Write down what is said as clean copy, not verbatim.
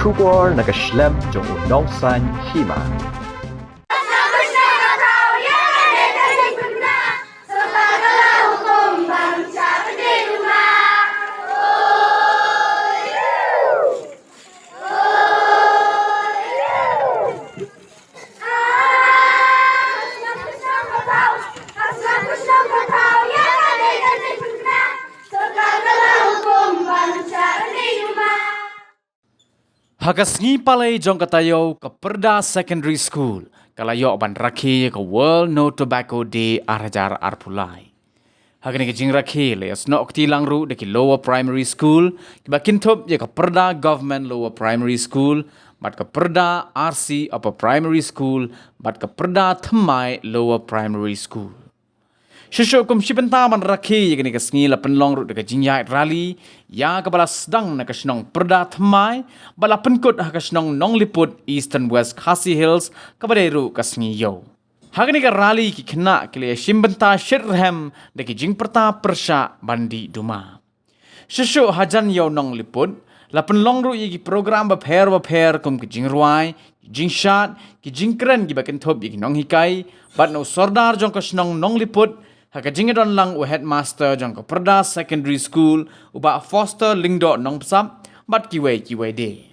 Shubor nakaslem jong unongsan Hima. Hagasngi palai jong katayo ke Pyrda Secondary School. Kalayo ban Rakhe ke World No Tobacco Day arajar arpulai. Hagani ke jing Rakhe le asno okti langru de ki Lower Primary School. Kiba kintop je ke Pyrda Government Lower Primary School. Bat ke Pyrda RC Upper Primary School. Bat ke Pyrda Thamai Lower Primary School. Shusho kum shibenta man Rakhe yagani ka sngi la penlong ru de jingyai rally ya ka bala sedang na ka snong Pyrda Thamai bala penkut ha ka snong Nong Liput Eastern West Khasi Hills ka baderu ka sngi yo. Hagani ka rally ki kena kile shimbenta shirham de ki jing perta persha bandi duma. Shusho hajan yo Nong Liput la penlong ru yagi program ba pher kum ki jing ruai jing shat ki jing kren ki baken thop yagi nong hikai bat no sordar jong ka snong Nong Liput haka jingedon lang u headmaster jong ko Pyrda Secondary School uba foster lingdo nong psap bat kiwe de.